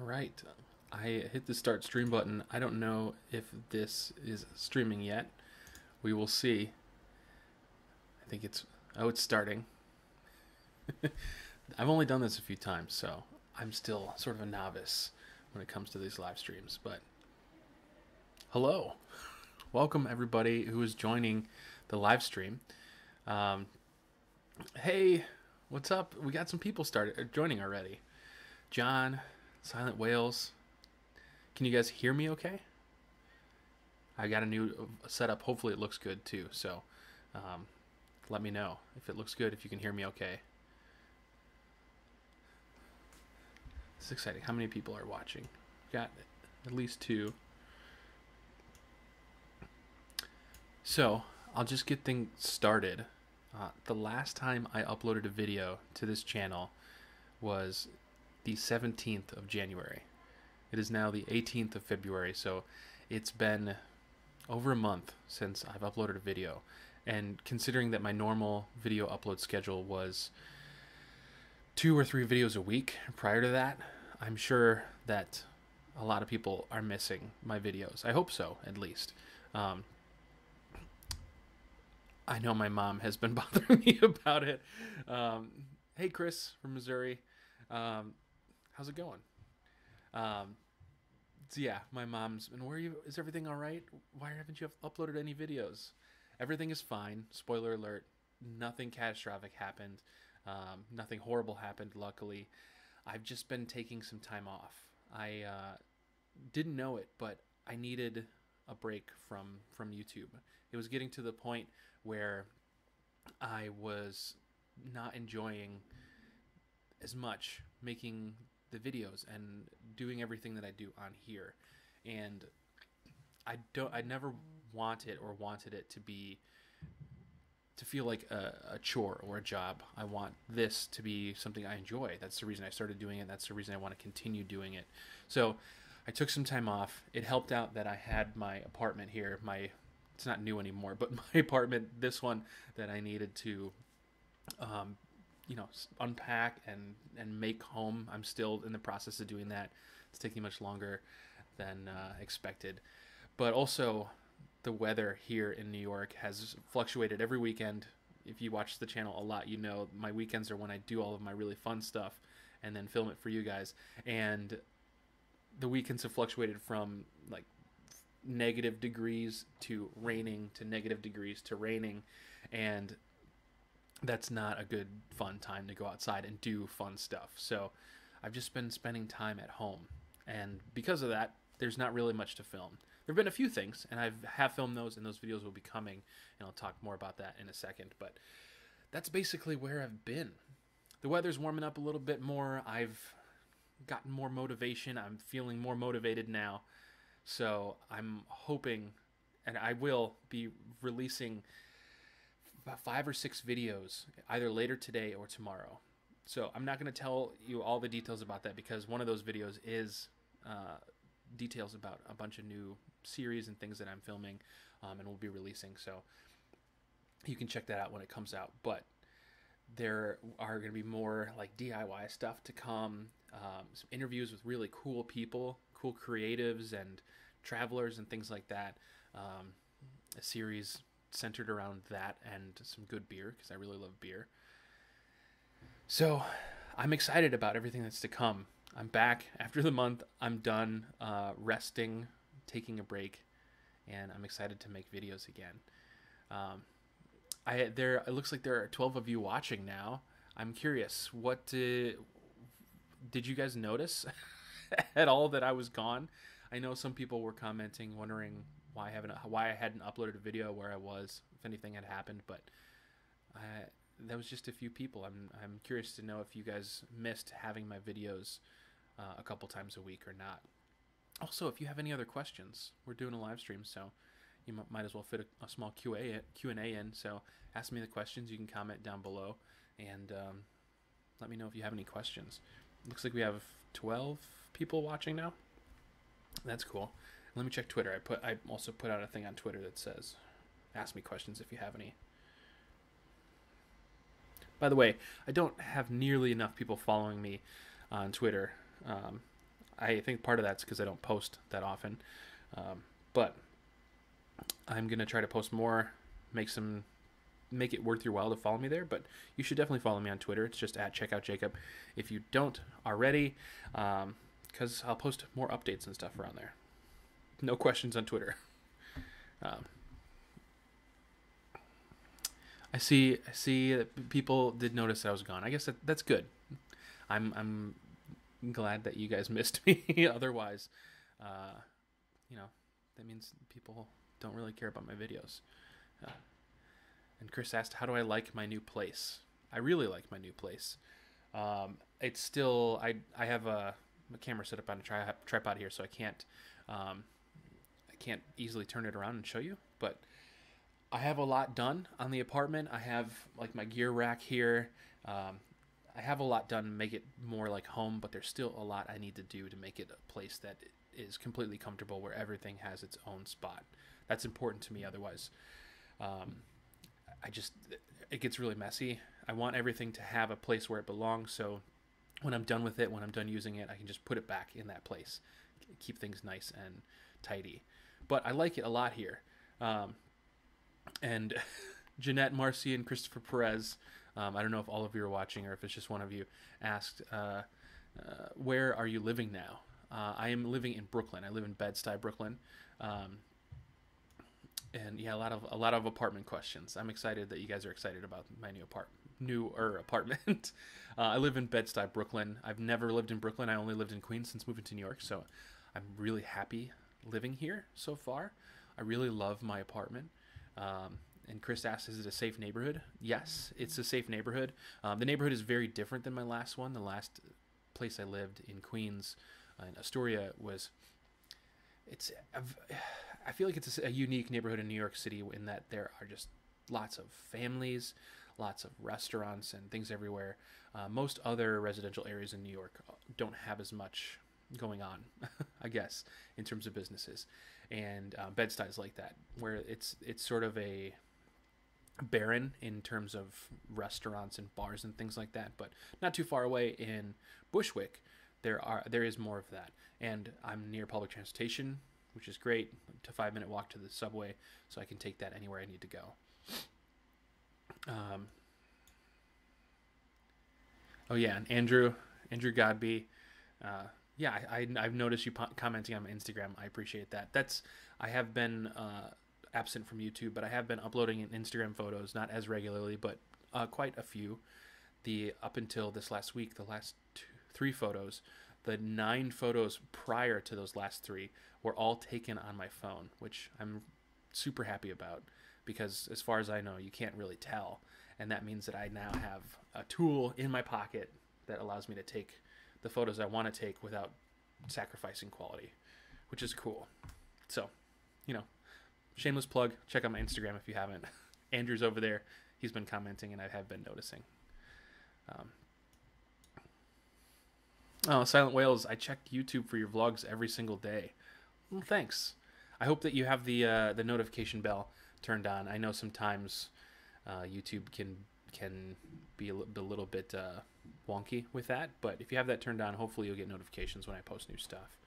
All right. I hit the start stream button. I don't know if this is streaming yet. We will see. I think it's starting. I've only done this a few times, so I'm still sort of a novice when it comes to these live streams. But hello. Welcome everybody who is joining the live stream. Hey, what's up? We got some people joining already. John, Silent Whales. Can you guys hear me okay? I got a new setup. Hopefully it looks good too. So let me know if it looks good, if you can hear me okay. It's exciting. How many people are watching? Got at least 2. So I'll just get things started. The last time I uploaded a video to this channel was the 17th of January. It is now the 18th of February, so it's been over a month since I've uploaded a video. And considering that my normal video upload schedule was 2 or 3 videos a week prior to that, I'm sure that a lot of people are missing my videos. I hope so, at least. I know my mom has been bothering me about it. Hey, Chris from Missouri. How's it going? So yeah, my mom's been, where are you? Is everything all right? Why haven't you uploaded any videos? Everything is fine. Spoiler alert. Nothing catastrophic happened. Nothing horrible happened, luckily. I've just been taking some time off. I didn't know it, but I needed a break from YouTube. It was getting to the point where I was not enjoying as much making the videos and doing everything that I do on here. And I never wanted it to feel like a chore or a job. I want this to be something I enjoy. That's the reason I started doing it. That's the reason I want to continue doing it. So I took some time off. It helped out that I had my apartment here. It's not new anymore, but my apartment, this one that I needed to unpack and make home. I'm still in the process of doing that. It's taking much longer than expected. But also, the weather here in New York has fluctuated every weekend. If you watch the channel a lot, you know my weekends are when I do all of my really fun stuff and then film it for you guys. And the weekends have fluctuated from like negative degrees to raining to negative degrees to raining, and that's not a good fun time to go outside and do fun stuff. So I've just been spending time at home, and because of that, there's not really much to film. There have been a few things, and I have filmed those, and those videos will be coming, and I'll talk more about that in a second. But that's basically where I've been. The weather's warming up a little bit more. I've gotten more motivation. I'm feeling more motivated now. So I'm hoping, and I will be releasing about 5 or 6 videos either later today or tomorrow. So I'm not going to tell you all the details about that, because one of those videos is details about a bunch of new series and things that I'm filming and will be releasing. So you can check that out when it comes out. But there are going to be more like DIY stuff to come, some interviews with really cool people, cool creatives and travelers and things like that. A series centered around that and some good beer, because I really love beer. So I'm excited about everything that's to come. I'm back after the month. I'm done resting, taking a break, and I'm excited to make videos again. It looks like there are 12 of you watching now. I'm curious, what did you guys notice at all that I was gone? I know some people were commenting, wondering why I hadn't uploaded a video where I was, if anything had happened, but that was just a few people. I'm curious to know if you guys missed having my videos a couple times a week or not. Also, if you have any other questions, we're doing a live stream, so you might as well fit a small Q&A in. So ask me the questions. You can comment down below, and let me know if you have any questions. Looks like we have 12 people watching now. That's cool. Let me check Twitter. I also put out a thing on Twitter that says, ask me questions if you have any. By the way, I don't have nearly enough people following me on Twitter. I think part of that's because I don't post that often. But I'm gonna try to post more, make it worth your while to follow me there. But you should definitely follow me on Twitter. It's just at @checkoutjacob if you don't already, because I'll post more updates and stuff around there. No questions on Twitter. I see that people did notice that I was gone. I guess that's good. I'm glad that you guys missed me. Otherwise, that means people don't really care about my videos. And Chris asked, how do I like my new place? I really like my new place. It's still, I have a camera set up on a tripod here, so I can't easily turn it around and show you, but I have a lot done on the apartment. I have like my gear rack here. I have a lot done to make it more like home, but there's still a lot I need to do to make it a place that is completely comfortable, where everything has its own spot. That's important to me. Otherwise, it gets really messy. I want everything to have a place where it belongs. So when I'm done with it, when I'm done using it, I can just put it back in that place, keep things nice and tidy. But I like it a lot here. And Jeanette, Marcy, and Christopher Perez, I don't know if all of you are watching or if it's just one of you, asked, where are you living now? I am living in Brooklyn. I live in Bed-Stuy, Brooklyn. And yeah, a lot of apartment questions. I'm excited that you guys are excited about my newer apartment. I live in Bed-Stuy, Brooklyn. I've never lived in Brooklyn. I only lived in Queens since moving to New York, so I'm really happy living here so far. I really love my apartment. And Chris asked, is it a safe neighborhood? Yes, it's a safe neighborhood. The neighborhood is very different than my last one. The last place I lived in Queens, in Astoria, I feel like it's a unique neighborhood in New York City in that there are just lots of families, lots of restaurants and things everywhere. Most other residential areas in New York don't have as much going on, I guess, in terms of businesses. And Bed-Stuy is like that, where it's sort of a barren in terms of restaurants and bars and things like that. But not too far away in Bushwick, there is more of that. And I'm near public transportation, which is great. It's a 5-minute walk to the subway, so I can take that anywhere I need to go. Oh yeah, and Andrew Godby. Yeah, I've noticed you commenting on my Instagram. I appreciate that. I have been absent from YouTube, but I have been uploading in Instagram photos, not as regularly, but quite a few. Up until this last week, the last 3 photos, the 9 photos prior to those last 3 were all taken on my phone, which I'm super happy about, because as far as I know, you can't really tell. And that means that I now have a tool in my pocket that allows me to take the photos I want to take without sacrificing quality, which is cool. So, shameless plug, check out my Instagram if you haven't. Andrew's over there. He's been commenting, and I have been noticing. Silent Whales, I check YouTube for your vlogs every single day. Well, thanks. I hope that you have the notification bell turned on. I know sometimes YouTube can be a little bit wonky with that, but if you have that turned on, hopefully you'll get notifications when I post new stuff.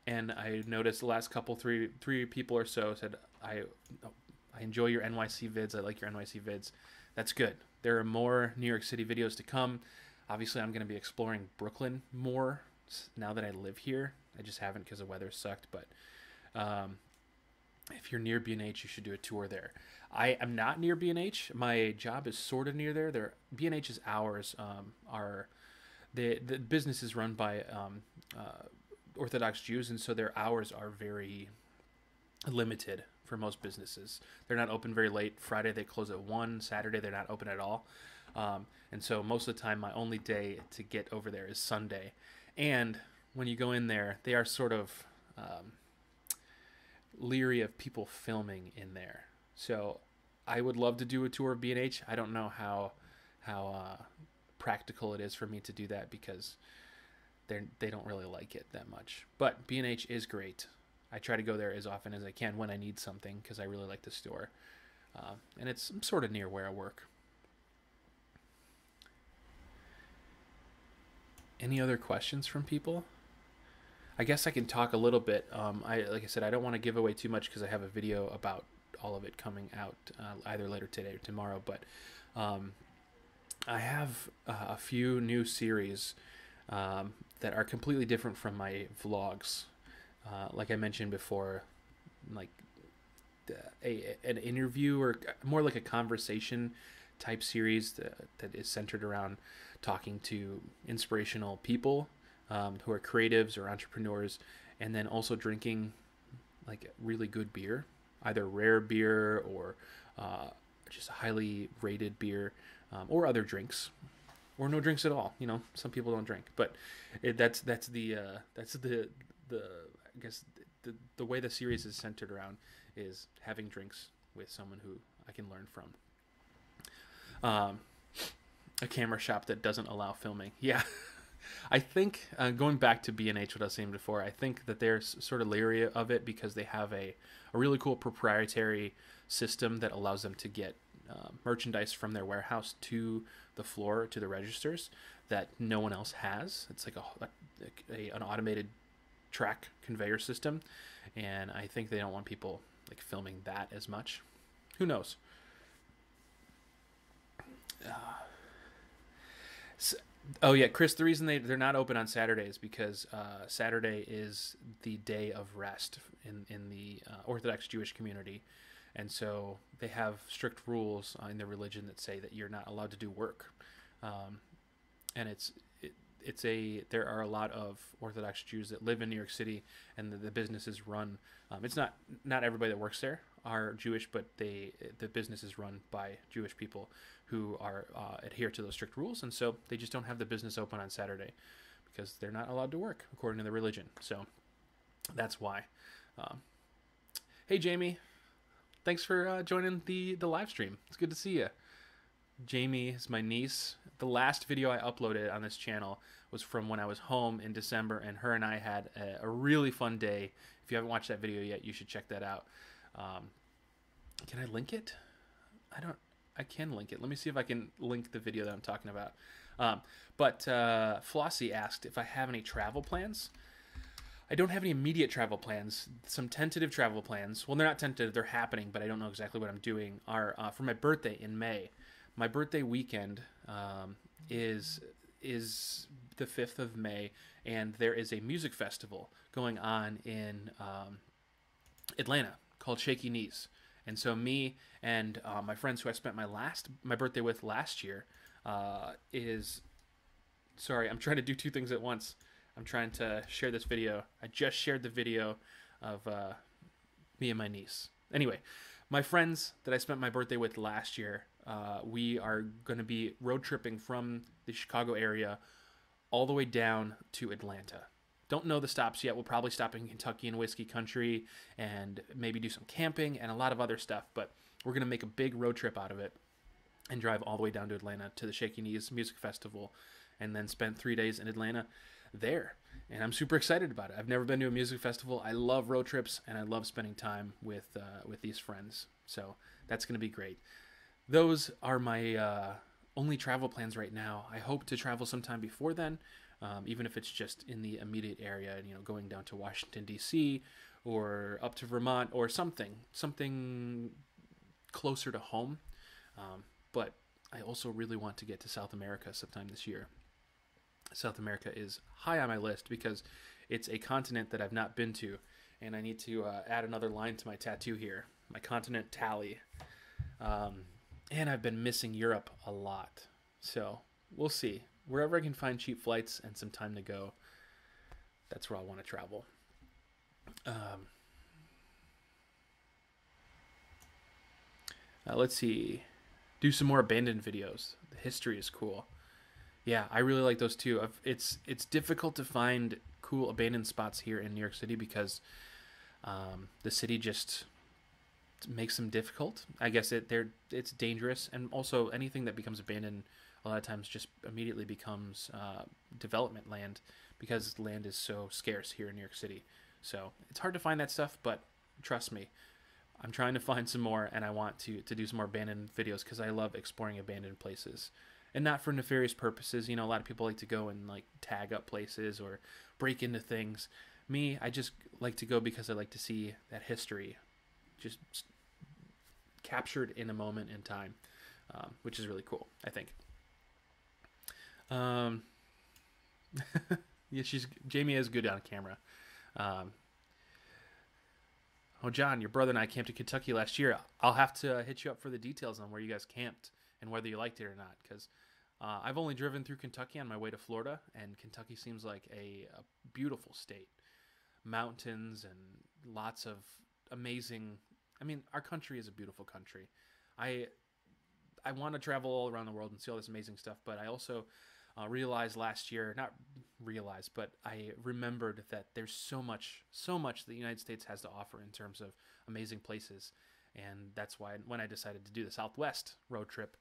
And I noticed the last couple, three people or so said, I enjoy your NYC vids. I like your NYC vids. That's good. There are more New York City videos to come. Obviously, I'm going to be exploring Brooklyn more now that I live here. I just haven't because the weather sucked, but if you're near B&H, you should do a tour there. I am not near B&H. My job is sort of near there. B&H's hours the business is run by Orthodox Jews, and so their hours are very limited for most businesses. They're not open very late. Friday they close at 1. Saturday they're not open at all. And so most of the time my only day to get over there is Sunday. And when you go in there, they are sort of leery of people filming in there. So I would love to do a tour of B&H. I don't know how practical it is for me to do that because they don't really like it that much. But B&H is great. I try to go there as often as I can when I need something because I really like the store. And it's sort of near where I work. Any other questions from people? I guess I can talk a little bit. Like I said, I don't want to give away too much because I have a video about all of it coming out either later today or tomorrow. But um, I have a few new series that are completely different from my vlogs. Like I mentioned before, like an interview or more like a conversation type series that is centered around talking to inspirational people who are creatives or entrepreneurs, and then also drinking like really good beer, either rare beer or just highly rated beer, or other drinks, or no drinks at all. You know, some people don't drink, but that's the I guess the way the series is centered around is having drinks with someone who I can learn from. A camera shop that doesn't allow filming. Yeah. I think going back to B&H, what I was saying before, I think that they're sort of leery of it because they have a really cool proprietary system that allows them to get merchandise from their warehouse to the floor, to the registers, that no one else has. It's like an automated track conveyor system, and I think they don't want people like filming that as much. Who knows? Oh yeah, Chris. The reason they're not open on Saturday is because Saturday is the day of rest in the Orthodox Jewish community, and so they have strict rules in their religion that say that you're not allowed to do work, and there are a lot of Orthodox Jews that live in New York City, and the business is run. It's not everybody that works there are Jewish, but the business is run by Jewish people who are adhere to those strict rules, and so they just don't have the business open on Saturday because they're not allowed to work according to the religion. So that's why. Hey Jamie, thanks for joining the live stream. It's good to see you. Jamie is my niece. The last video I uploaded on this channel was from when I was home in December, and her and I had a really fun day. If you haven't watched that video yet, you should check that out. Can I link it? I can link it. Let me see if I can link the video that I'm talking about. But Flossie asked if I have any travel plans. I don't have any immediate travel plans. Some tentative travel plans. Well, they're not tentative. They're happening, but I don't know exactly what I'm doing. Are for my birthday in May. My birthday weekend is the 5th of May, and there is a music festival going on in Atlanta called Shaky Knees. And so me and my friends who I spent my birthday with last year sorry, I'm trying to do two things at once. I'm trying to share this video. I just shared the video of me and my niece. Anyway, my friends that I spent my birthday with last year, we are going to be road tripping from the Chicago area all the way down to Atlanta. Don't know the stops yet. We'll probably stop in Kentucky and Whiskey Country and maybe do some camping and a lot of other stuff. But we're going to make a big road trip out of it and drive all the way down to Atlanta to the Shaky Knees Music Festival and then spend 3 days in Atlanta there. And I'm super excited about it. I've never been to a music festival. I love road trips, and I love spending time with these friends. So that's going to be great. Those are my only travel plans right now. I hope to travel sometime before then. Even if it's just in the immediate area, going down to Washington, D.C. or up to Vermont or something closer to home. But I also really want to get to South America sometime this year. South America is high on my list because it's a continent that I've not been to, and I need to add another line to my tattoo here, my continent tally. And I've been missing Europe a lot, so we'll see. Wherever I can find cheap flights and some time to go, that's where I want to travel. Let's see. Do some more abandoned videos. The history is cool. Yeah, I really like those too. It's difficult to find cool abandoned spots here in New York City because the city just makes them difficult. I guess it's dangerous, and also anything that becomes abandoned a lot of times just immediately becomes development land because land is so scarce here in New York City. So it's hard to find that stuff, but trust me, I'm trying to find some more, and I want to do some more abandoned videos because I love exploring abandoned places. and not for nefarious purposes. You know, a lot of people like to go and like tag up places or break into things. Me, I just like to go because I like to see that history just captured in a moment in time, which is really cool, I think. Yeah, Jamie is good on camera. Um, oh, John, your brother and I camped in Kentucky last year. I'll have to hit you up for the details on where you guys camped and whether you liked it or not, because I've only driven through Kentucky on my way to Florida, and Kentucky seems like a beautiful state. Mountains and lots of amazing. I mean, our country is a beautiful country. I I want to travel all around the world and see all this amazing stuff, but I also realized last year, not realized, but I remembered that there's so much the United States has to offer in terms of amazing places. And that's why when I decided to do the Southwest road trip,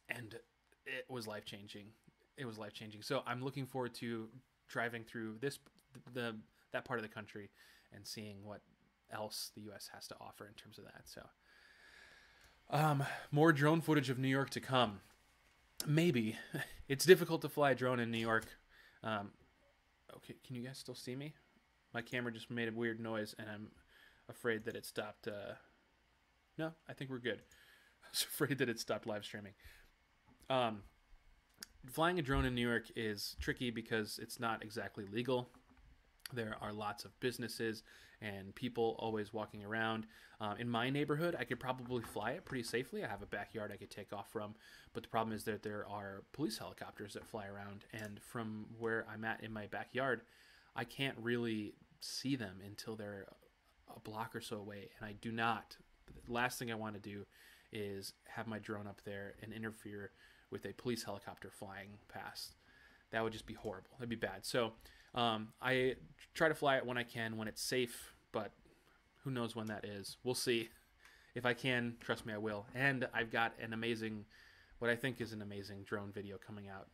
and it was life changing. It was life changing. So I'm looking forward to driving through that part of the country and seeing what else the U.S. has to offer in terms of that. So more drone footage of New York to come. Maybe. It's difficult to fly a drone in New York. Okay, can you guys still see me? My camera just made a weird noise, and I'm afraid that it stopped. No, I think we're good. I was afraid that it stopped live streaming. Flying a drone in New York is tricky because it's not exactly legal. There are lots of businesses and people always walking around. In my neighborhood, I could probably fly it pretty safely. I have a backyard I could take off from, but the problem is that there are police helicopters that fly around, and from where I'm at in my backyard, I can't really see them until they're a block or so away, and I do not. The last thing I want to do is have my drone up there and interfere with a police helicopter flying past. That would just be horrible. That'd be bad. So I try to fly it when I can, when it's safe, but who knows when that is. We'll see. If I can, trust me, I will. And I've got an amazing, what I think is an amazing drone video coming out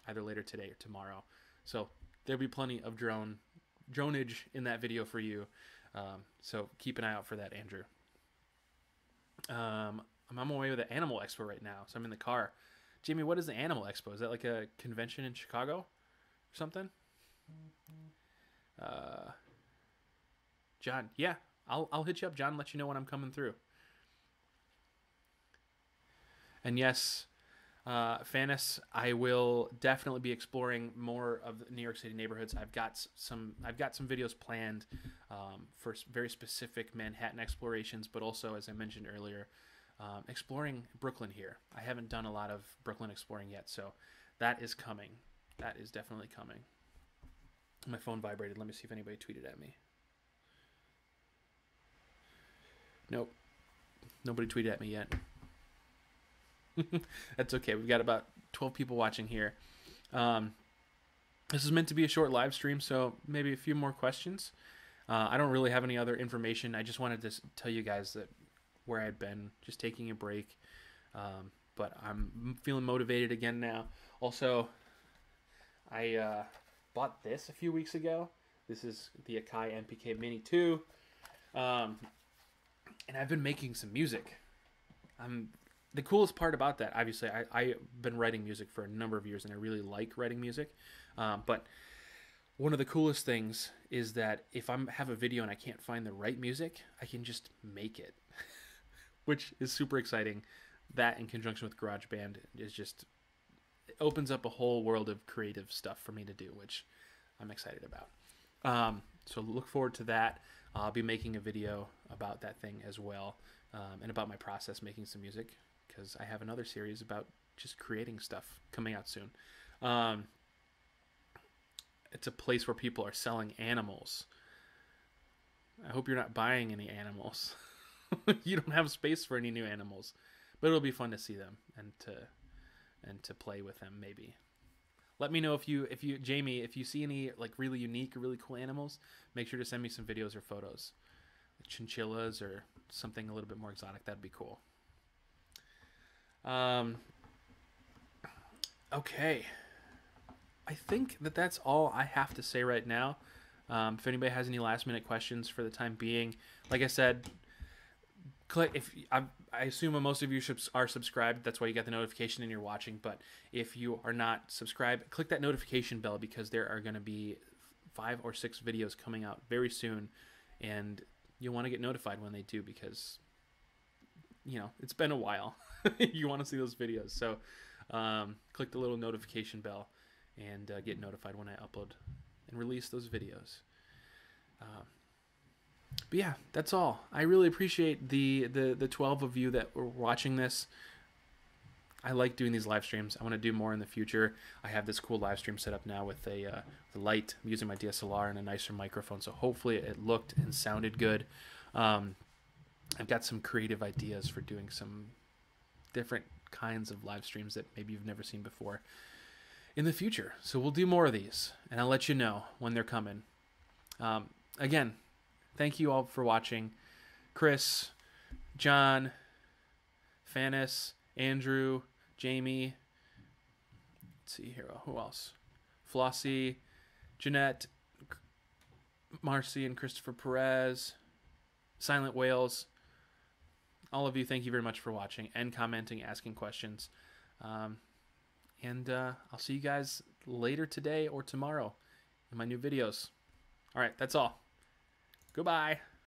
either later today or tomorrow. So there'll be plenty of dronage in that video for you. So keep an eye out for that, Andrew. I'm on my way to the Animal Expo right now, so I'm in the car. Jamie, what is the Animal Expo? Is that like a convention in Chicago or something? John, yeah, I'll hit you up, John, let you know when I'm coming through. And yes, Fanis, I will definitely be exploring more of the New York City neighborhoods. I've got some videos planned for very specific Manhattan explorations, but also, as I mentioned earlier, exploring Brooklyn here. I haven't done a lot of Brooklyn exploring yet, so that is coming. That is definitely coming. My phone vibrated. Let me see if anybody tweeted at me. Nope. Nobody tweeted at me yet. That's okay. We've got about 12 people watching here. This is meant to be a short live stream, so maybe a few more questions. I don't really have any other information. I just wanted to tell you guys that where I'd been, just taking a break. But I'm feeling motivated again now. Also, I bought this a few weeks ago. This is the Akai MPK Mini 2. And I've been making some music. The coolest part about that, obviously, I've been writing music for a number of years, and I really like writing music. But one of the coolest things is that if I have a video and I can't find the right music, I can just make it, which is super exciting. That in conjunction with GarageBand is just, it opens up a whole world of creative stuff for me to do, which I'm excited about. So look forward to that. I'll be making a video about that thing as well, and about my process making some music, because I have another series about just creating stuff coming out soon. It's a place where people are selling animals. I hope you're not buying any animals. You don't have space for any new animals, but it'll be fun to see them and to play with them. Maybe let me know if you Jamie, if you see any like really unique or really cool animals, make sure to send me some videos or photos, like chinchillas or something a little bit more exotic. That'd be cool. Okay, I think that's all I have to say right now. If anybody has any last minute questions for the time being, like I said, click if I assume most of you are subscribed. That's why you get the notification and you're watching. But if you are not subscribed, click that notification bell because there are going to be 5 or 6 videos coming out very soon, and you'll want to get notified when they do because it's been a while. You want to see those videos, so click the little notification bell and get notified when I upload and release those videos. But yeah, that's all. I really appreciate the 12 of you that were watching this. I like doing these live streams. I want to do more in the future. I have this cool live stream set up now with a light. I'm using my DSLR and a nicer microphone, so hopefully it looked and sounded good. I've got some creative ideas for doing some different kinds of live streams that maybe you've never seen before in the future. So we'll do more of these, and I'll let you know when they're coming. Again, thank you all for watching. Chris, John, Fanis, Andrew, Jamie. Let's see here. Who else? Flossie, Jeanette, Marcy, and Christopher Perez. Silent Whales. All of you, thank you very much for watching and commenting, asking questions. And I'll see you guys later today or tomorrow in my new videos. All right, that's all. Goodbye.